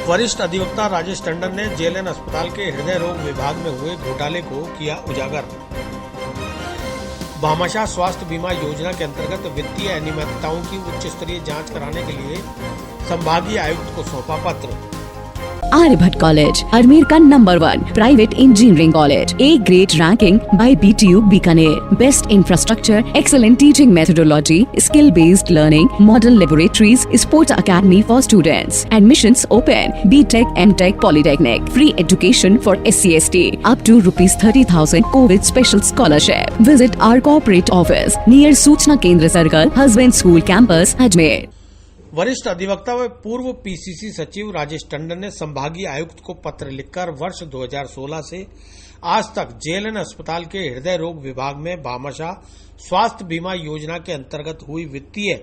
वरिष्ठ अधिवक्ता राजेश टंडन ने जेएलएन अस्पताल के हृदय रोग विभाग में हुए घोटाले को किया उजागर। भामाशाह स्वास्थ्य बीमा योजना के अंतर्गत वित्तीय अनियमितताओं की उच्च स्तरीय जांच कराने के लिए संभागीय आयुक्त को सौंपा पत्र। Aryabhatta College, Ajmer का number 1 private engineering college, A grade ranking bye BTU Bikaner, best infrastructure, excellent teaching methodology, skill based learning, model laboratories, sports academy for students, admissions open, BTech, MTech, Polytechnic, free education for SC/ST, up to ₹30,000 COVID special scholarship. Visit our corporate office near सूचना केंद्र circle, husband school campus, Ajmer. वरिष्ठ अधिवक्ता व पूर्व PCC सचिव राजेश टंडन ने संभागीय आयुक्त को पत्र लिखकर वर्ष 2016 से आज तक जेएलएन अस्पताल के हृदय रोग विभाग में भामाशाह स्वास्थ्य बीमा योजना के अंतर्गत हुई वित्तीय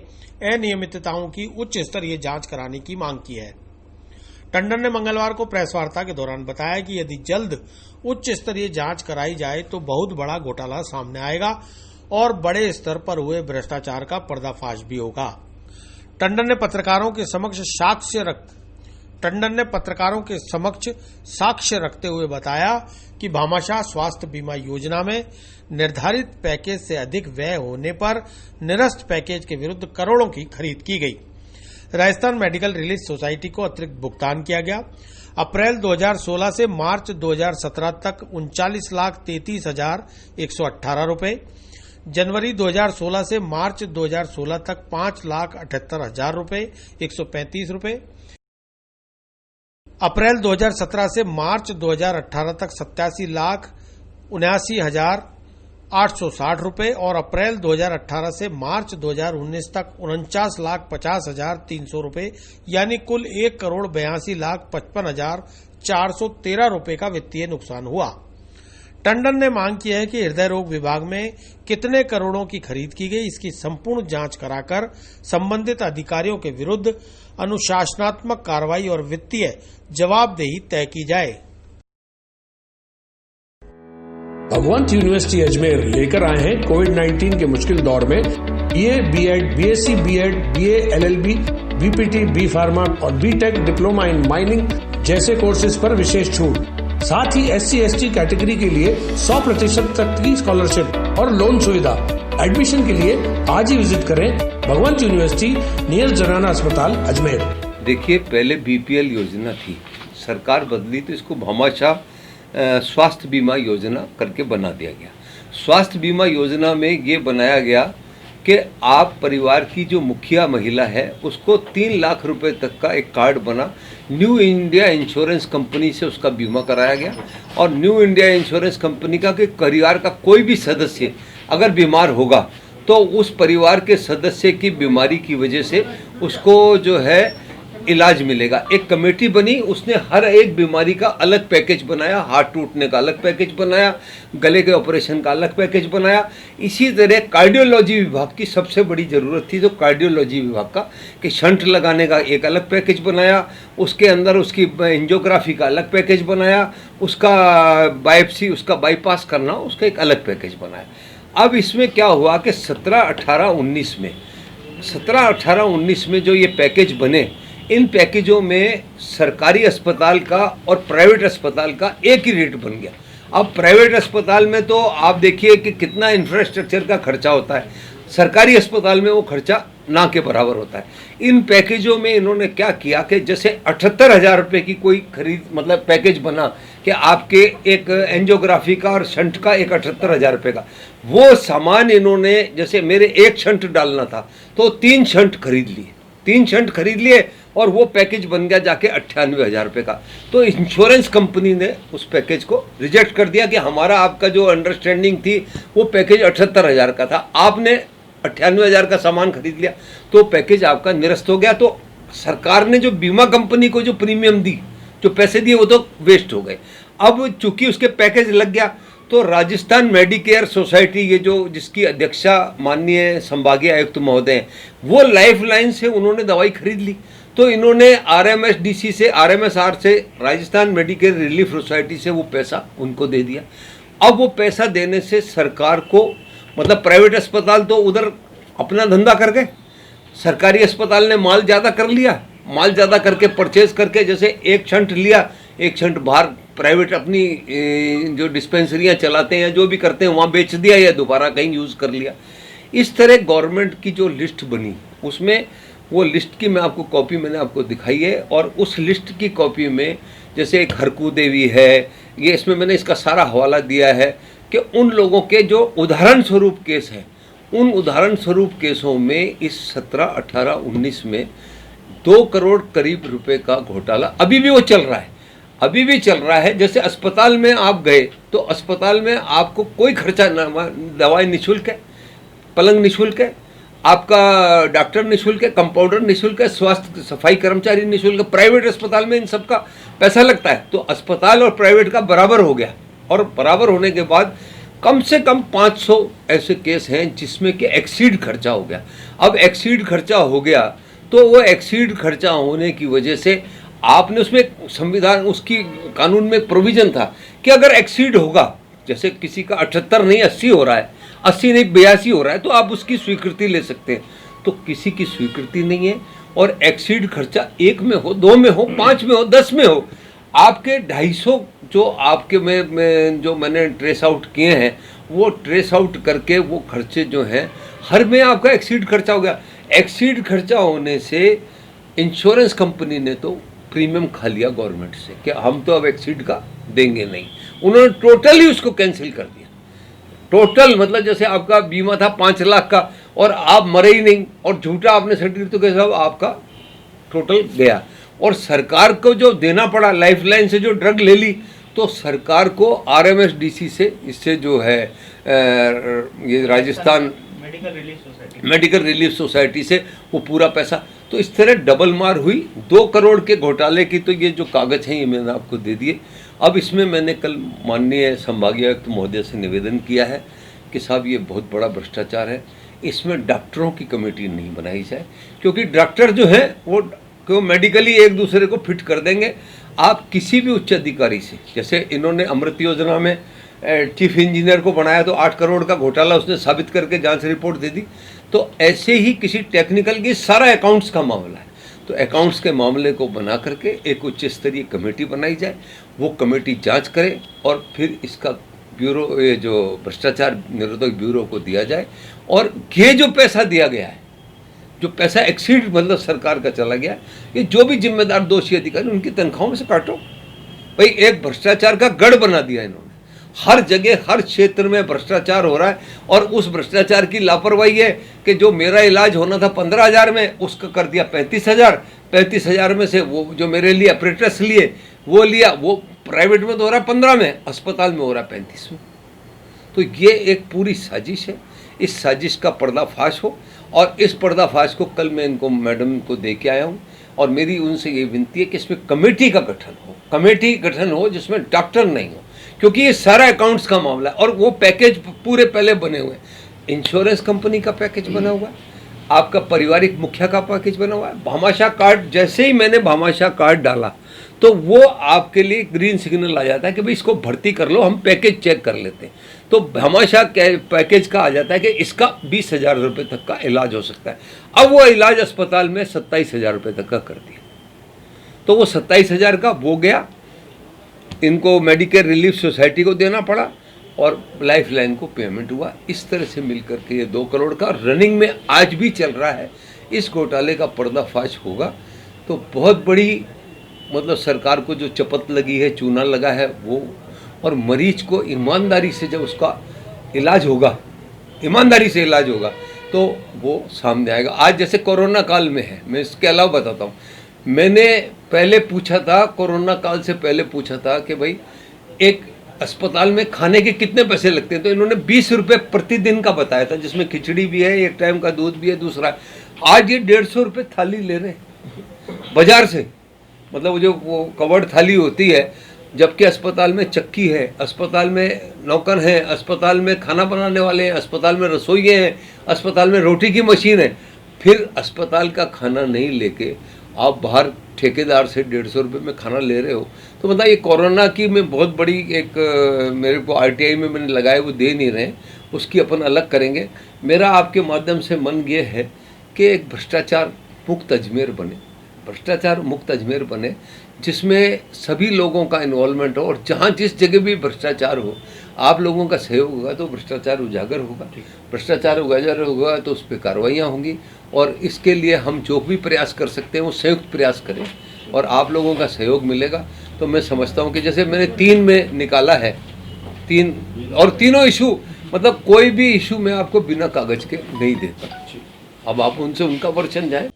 अनियमितताओं की उच्च स्तरीय जांच कराने की मांग की है। टंडन ने मंगलवार को प्रेस वार्ता के दौरान बताया कि यदि जल्द उच्च स्तरीय जांच कराई जाए तो बहुत बड़ा घोटाला सामने आएगा और बड़े स्तर पर हुए भ्रष्टाचार का पर्दाफाश भी होगा। टंडन ने पत्रकारों के समक्ष साक्ष्य रखते हुए बताया कि भामाशाह स्वास्थ्य बीमा योजना में निर्धारित पैकेज से अधिक व्यय होने पर निरस्त पैकेज के विरुद्ध करोड़ों की खरीद की गई। राजस्थान मेडिकल रिलीफ सोसाइटी को अतिरिक्त भुगतान किया गया। अप्रैल 2016 से मार्च 2017 तक 39,33,118 रुपए, जनवरी 2016 से मार्च 2016 तक 5,78,000 रुपए 135 रुपए, अप्रैल 2017 से मार्च 2018 तक 87,79,860 रुपए और अप्रैल 2018 से मार्च 2019 तक 49,50,300 रुपए यानी कुल 1,82,55,413 रुपए का वित्तीय नुकसान हुआ। टंडन ने मांग की है कि हृदय रोग विभाग में कितने करोड़ों की खरीद की गई, इसकी संपूर्ण जांच कराकर संबंधित अधिकारियों के विरुद्ध अनुशासनात्मक कार्रवाई और वित्तीय जवाबदेही तय की जाए। भगवंत यूनिवर्सिटी अजमेर लेकर आए हैं कोविड-19 के मुश्किल दौर में BA, B.Ed, BSc, B.Ed, BA, LLB, BPT, B pharma और BTech डिप्लोमा इन माइनिंग जैसे कोर्सेज पर विशेष छूट। साथ ही SC/ST कैटेगरी के लिए 100% तक की स्कॉलरशिप और लोन सुविधा। एडमिशन के लिए आज ही विजिट करें भगवंत यूनिवर्सिटी नियर जनाना अस्पताल अजमेर। देखिए, पहले BPL योजना थी, सरकार बदली तो इसको भामाशाह स्वास्थ्य बीमा योजना करके बना दिया गया। स्वास्थ्य बीमा योजना में ये बनाया गया कि आप परिवार की जो मुखिया महिला है उसको 3 लाख रुपए तक का एक कार्ड बना, न्यू इंडिया इंश्योरेंस कंपनी से उसका बीमा कराया गया। और न्यू इंडिया इंश्योरेंस कंपनी का कि परिवार का कोई भी सदस्य अगर बीमार होगा तो उस परिवार के सदस्य की बीमारी की वजह से उसको जो है इलाज मिलेगा। एक कमेटी बनी, उसने हर एक बीमारी का अलग पैकेज बनाया, हार्ट टूटने का अलग पैकेज बनाया, गले के ऑपरेशन का अलग पैकेज बनाया। इसी तरह कार्डियोलॉजी विभाग की सबसे बड़ी ज़रूरत थी, तो कार्डियोलॉजी विभाग का कि शंट लगाने का एक अलग पैकेज बनाया, उसके अंदर उसकी एंजियोग्राफी का अलग पैकेज बनाया, उसका बायोप्सी, उसका बाईपास करना, उसका एक अलग पैकेज बनाया। अब इसमें क्या हुआ कि 17, 18, 19 में जो ये पैकेज बने, इन पैकेजों में सरकारी अस्पताल का और प्राइवेट अस्पताल का एक ही रेट बन गया। अब प्राइवेट अस्पताल में तो आप देखिए कि कितना इंफ्रास्ट्रक्चर का खर्चा होता है, सरकारी अस्पताल में वो खर्चा ना के बराबर होता है। इन पैकेजों में इन्होंने क्या किया कि जैसे 78,000 रुपये की कोई खरीद मतलब पैकेज बना कि आपके एक एंजियोग्राफी का और शंट का एक 78,000 रुपये का, वो सामान इन्होंने जैसे मेरे एक शंट डालना था तो 3 शंट खरीद लिए और वो पैकेज बन गया जाके 98,000 रुपये का। तो इंश्योरेंस कंपनी ने उस पैकेज को रिजेक्ट कर दिया कि हमारा आपका जो अंडरस्टैंडिंग थी वो पैकेज 78,000 का था, आपने 98,000 का सामान खरीद लिया तो पैकेज आपका निरस्त हो गया। तो सरकार ने जो बीमा कंपनी को जो प्रीमियम दी, जो पैसे दिए, वो तो वेस्ट हो गए। अब चूंकि उसके पैकेज लग गया तो राजस्थान मेडिकेयर सोसाइटी, ये जो जिसकी अध्यक्षा माननीय संभागीय आयुक्त महोदय हैं, वो लाइफ लाइन से उन्होंने दवाई खरीद ली। तो इन्होंने RMSDC से, RMSR से, राजस्थान मेडिकेयर रिलीफ सोसाइटी से वो पैसा उनको दे दिया। अब वो पैसा देने से सरकार को मतलब प्राइवेट अस्पताल तो उधर अपना धंधा कर गए, सरकारी अस्पताल ने माल ज़्यादा कर लिया, माल ज़्यादा करके परचेज करके, जैसे एक शंट लिया, एक शंट बाहर प्राइवेट अपनी जो डिस्पेंसरियाँ चलाते हैं, जो भी करते हैं वहाँ बेच दिया या दोबारा कहीं यूज़ कर लिया। इस तरह गवर्नमेंट की जो लिस्ट बनी, उसमें वो लिस्ट की मैं आपको कॉपी मैंने आपको दिखाई है, और उस लिस्ट की कॉपी में जैसे एक हरकू देवी है, ये इसमें मैंने इसका सारा हवाला दिया है कि उन लोगों के जो उदाहरण स्वरूप केस हैं, उन उदाहरण स्वरूप केसों में इस 17, 18, 19 में 2 करोड़ करीब रुपए का घोटाला अभी भी वो चल रहा है, अभी भी चल रहा है। जैसे अस्पताल में आप गए तो अस्पताल में आपको कोई खर्चा ना, दवाई निःशुल्क है, पलंग निःशुल्क है, आपका डॉक्टर निःशुल्क है, कंपाउंडर निःशुल्क है, स्वास्थ्य सफाई कर्मचारी निःशुल्क है। प्राइवेट अस्पताल में इन सब का पैसा लगता है, तो अस्पताल और प्राइवेट का बराबर हो गया। और बराबर होने के बाद कम से कम 500 ऐसे केस हैं जिसमें कि एक्सीड खर्चा हो गया। अब एक्सीड खर्चा हो गया तो वो एक्सीड खर्चा होने की वजह से आपने उसमें संविधान, उसकी कानून में प्रोविजन था कि अगर एक्सीड होगा, जैसे किसी का 78 नहीं 80 हो रहा है, 80 नहीं 82 हो रहा है, तो आप उसकी स्वीकृति ले सकते हैं। तो किसी की स्वीकृति नहीं है, और एक्सीड खर्चा 1 में हो, 2 में हो, 5 में हो, 10 में हो, आपके 250 जो आपके में जो मैंने ट्रेस आउट किए हैं, वो ट्रेस आउट करके वो खर्चे जो हैं हर में आपका एक्सीड खर्चा हो गया। एक्सीड खर्चा होने से इंश्योरेंस कंपनी ने तो प्रीमियम खा लिया गवर्नमेंट से कि हम तो अब एक्सीड का देंगे नहीं, उन्होंने टोटली उसको कैंसिल कर दिया। टोटल मतलब जैसे आपका बीमा था 5 लाख का और आप मरे ही नहीं और झूठा आपने सर्टिफिकेट, तो कैसे आपका टोटल गया। और सरकार को जो देना पड़ा, लाइफलाइन से जो ड्रग ले ली, तो सरकार को RMSDC से, इससे जो है ये राजस्थान मेडिकल रिलीफ सोसाइटी से वो पूरा पैसा, तो इस तरह डबल मार हुई। 2 करोड़ के घोटाले की तो ये जो कागज़ हैं ये मैंने आपको दे दिए। अब इसमें मैंने कल माननीय संभागीय आयुक्त महोदय से निवेदन किया है कि साहब ये बहुत बड़ा भ्रष्टाचार है, इसमें डॉक्टरों की कमेटी नहीं बनाई जाए, क्योंकि डॉक्टर जो है वो क्यों मेडिकली एक दूसरे को फिट कर देंगे। आप किसी भी उच्च अधिकारी से, जैसे इन्होंने अमृत योजना में चीफ इंजीनियर को बनाया तो 8 करोड़ का घोटाला उसने साबित करके जांच रिपोर्ट दे दी, तो ऐसे ही किसी टेक्निकल की सारा अकाउंट्स का मामला है, तो अकाउंट्स के मामले को बना करके एक उच्च स्तरीय कमेटी बनाई जाए, वो कमेटी जांच करे और फिर इसका ब्यूरो, ये जो भ्रष्टाचार निरोधक ब्यूरो को दिया जाए। और ये जो पैसा दिया गया है, जो पैसा एक्सीड मतलब सरकार का चला गया, ये जो भी जिम्मेदार दोषी अधिकारी उनकी तनख्वाहों में से काटो। भाई एक भ्रष्टाचार का गढ़ बना दिया इन्होंने, हर जगह हर क्षेत्र में भ्रष्टाचार हो रहा है। और उस भ्रष्टाचार की लापरवाही है कि जो मेरा इलाज होना था 15,000 में, उसका कर दिया 35,000। 35,000 में से वो जो मेरे लिए अपरेटस लिए वो लिया, वो प्राइवेट में तो हो रहा है 15 में, अस्पताल में हो रहा है 35 में। तो ये एक पूरी साजिश है, इस साजिश का पर्दाफाश हो। और इस पर्दाफाश को कल मैं इनको मैडम को दे के आया हूँ, और मेरी उनसे ये विनती है कि इसमें कमेटी का गठन हो, कमेटी गठन हो जिसमें डॉक्टर नहीं हो, क्योंकि ये सारा अकाउंट्स का मामला है। और वो पैकेज पूरे पहले बने हुए हैं, इंश्योरेंस कंपनी का पैकेज बना हुआ है, आपका पारिवारिक मुखिया का पैकेज बना हुआ है, भामाशाह कार्ड। जैसे ही मैंने भामाशाह कार्ड डाला तो वो आपके लिए ग्रीन सिग्नल आ जाता है कि भाई इसको भर्ती कर लो, हम पैकेज चेक कर लेते हैं। तो भामाशाह पैकेज का आ जाता है कि इसका 20,000 रुपये तक का इलाज हो सकता है। अब वो इलाज अस्पताल में 27,000 रुपये तक का कर दिया, तो वो 27,000 का वो गया, इनको मेडिकल रिलीफ सोसाइटी को देना पड़ा और लाइफलाइन को पेमेंट हुआ। इस तरह से मिलकर के ये 2 करोड़ का रनिंग में आज भी चल रहा है। इस घोटाले का पर्दाफाश होगा तो बहुत बड़ी, मतलब सरकार को जो चपत लगी है, चूना लगा है वो, और मरीज को ईमानदारी से जब उसका इलाज होगा, ईमानदारी से इलाज होगा, तो वो सामने आएगा। आज जैसे कोरोना काल में है, मैं इसके अलावा बताता हूँ, मैंने पहले पूछा था, कोरोना काल से पहले पूछा था कि भाई एक अस्पताल में खाने के कितने पैसे लगते हैं, तो इन्होंने 20 रुपये प्रतिदिन का बताया था, जिसमें खिचड़ी भी है, एक टाइम का दूध भी है, दूसरा आज ये 150 रुपये थाली ले रहे हैं बाजार से, मतलब जो वो कवर्ड थाली होती है, जबकि अस्पताल में चक्की है, अस्पताल में नौकर हैं, अस्पताल में खाना बनाने वाले हैं, अस्पताल में रसोइये हैं, अस्पताल में रोटी की मशीन है। फिर अस्पताल का खाना नहीं लेके आप बाहर ठेकेदार से 150 रुपये में खाना ले रहे हो, तो मतलब ये कोरोना की में बहुत बड़ी एक मेरे को RTI में मैंने लगाए, वो दे नहीं रहे, उसकी अपन अलग करेंगे। मेरा आपके माध्यम से मन ये है कि एक भ्रष्टाचार मुक्त अजमेर बने, भ्रष्टाचार मुक्त अजमेर बने, जिसमें सभी लोगों का इन्वॉल्वमेंट हो, और जहाँ जिस जगह भी भ्रष्टाचार हो आप लोगों का सहयोग होगा तो भ्रष्टाचार उजागर होगा, भ्रष्टाचार उजागर होगा तो उस पर कार्रवाइयाँ होंगी। और इसके लिए हम जो भी प्रयास कर सकते हैं वो संयुक्त प्रयास करें और आप लोगों का सहयोग मिलेगा। तो मैं समझता हूँ कि जैसे मैंने 3 में निकाला है, 3 और तीनों इशू, मतलब कोई भी इशू मैं आपको बिना कागज के नहीं देता। अब आप उनसे उनका वर्षन जाए।